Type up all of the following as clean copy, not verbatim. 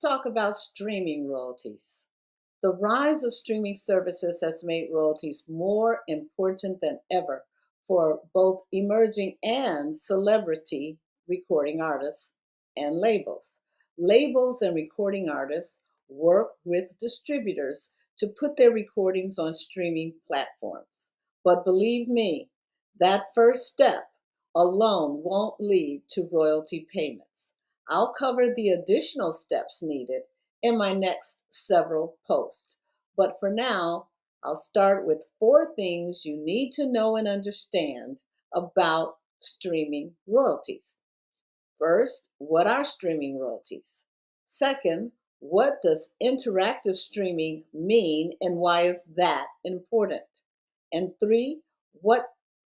talk about streaming royalties. The rise of streaming services has made royalties more important than ever for both emerging and celebrity recording artists and labels. Labels and recording artists work with distributors to put their recordings on streaming platforms. But believe me, that first step alone won't lead to royalty payments. I'll cover the additional steps needed in my next several posts. But for now, I'll start with 4 things you need to know and understand about streaming royalties. First, what are streaming royalties? Second, what does interactive streaming mean and why is that important? And 3, what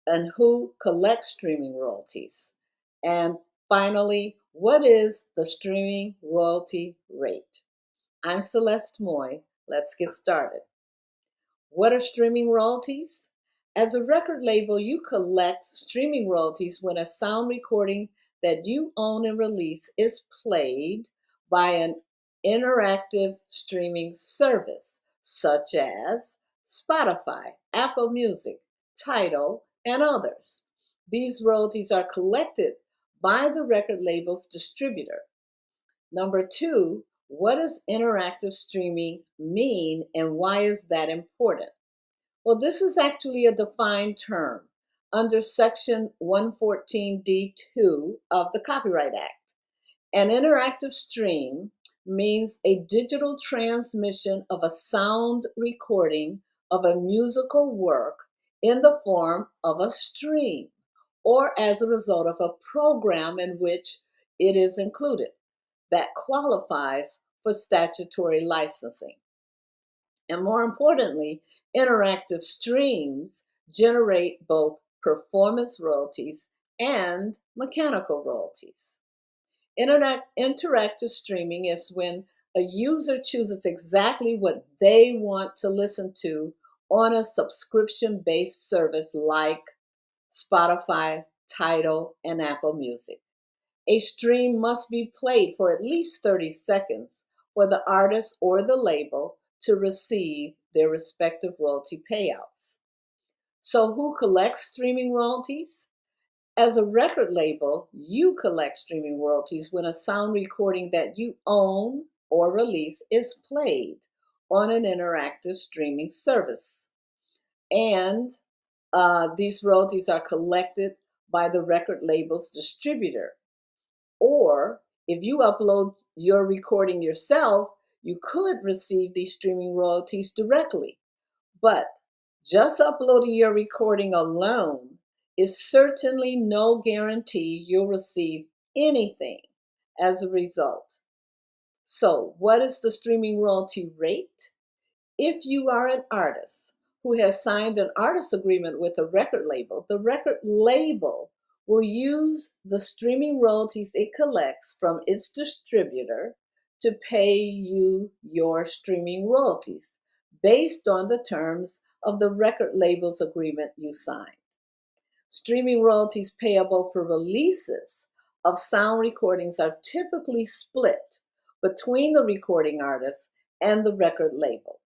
and who collects streaming royalties? And finally, what is the streaming royalty rate? I'm Celeste Moy. Let's get started. What are streaming royalties? As a record label, you collect streaming royalties when a sound recording that you own and release is played by an interactive streaming service such as Spotify, Apple Music, Tidal, and others. These royalties are collected by the record label's distributor. Number 2, what does interactive streaming mean and why is that important? Well, this is actually a defined term under Section 114D2 of the Copyright Act. An interactive stream means a digital transmission of a sound recording of a musical work in the form of a stream or as a result of a program in which it is included that qualifies for statutory licensing. And more importantly, interactive streams generate both performance royalties and mechanical royalties. Interactive streaming is when a user chooses exactly what they want to listen to on a subscription based service like Spotify, Tidal, and Apple Music. A stream must be played for at least 30 seconds for the artist or the label to receive their respective royalty payouts. So, who collects streaming royalties? As a record label, you collect streaming royalties when a sound recording that you own or release is played on an interactive streaming service. And these royalties are collected by the record label's distributor. Or if you upload your recording yourself, you could receive these streaming royalties directly. But just uploading your recording alone is certainly no guarantee you'll receive anything as a result. So, what is the streaming royalty rate? If you are an artist who has signed an artist agreement with a record label, the record label will use the streaming royalties it collects from its distributor to pay you your streaming royalties based on the terms of the record label's agreement you signed. Streaming royalties payable for releases of sound recordings are typically split between the recording artist and the record label.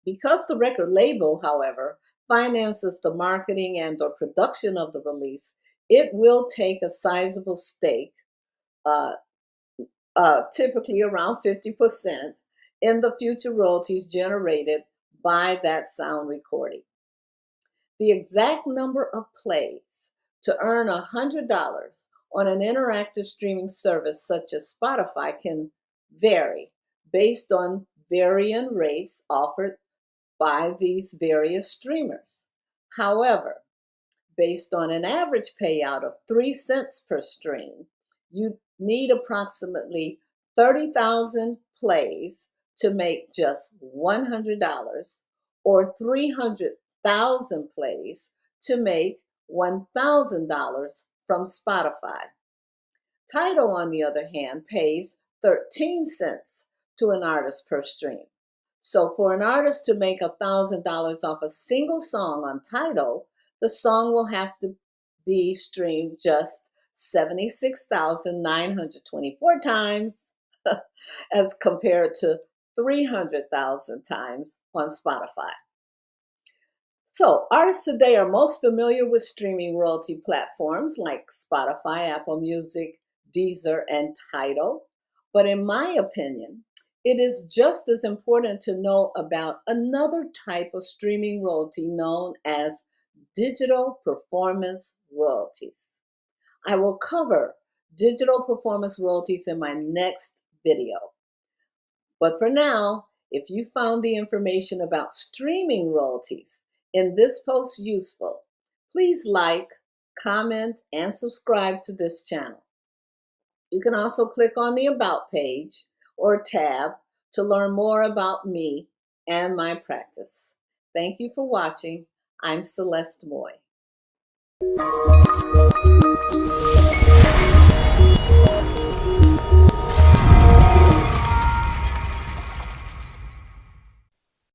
Because the record label, however, finances the marketing and or production of the release, it will take a sizable stake, uh, typically around 50%, in the future royalties generated by that sound recording. The exact number of plays to earn $100 on an interactive streaming service such as Spotify can vary based on varying rates offered by these various streamers. However, based on an average payout of 3 cents per stream, you need approximately 30,000 plays to make just $100 or 300,000 plays to make $1,000 from Spotify. Tidal, on the other hand, pays 13 cents to an artist per stream. So for an artist to make $1,000 off a single song on Tidal, the song will have to be streamed just 76,924 times. as compared to 300,000 times on Spotify. So, artists today are most familiar with streaming royalty platforms like Spotify, Apple Music, Deezer, and Tidal. But in my opinion, it is just as important to know about another type of streaming royalty known as digital performance royalties. I will cover digital performance royalties in my next video. But for now, if you found the information about streaming royalties in this post useful, please like, comment, and subscribe to this channel. You can also click on the About page or tab to learn more about me and my practice. Thank you for watching. I'm Celeste Moy.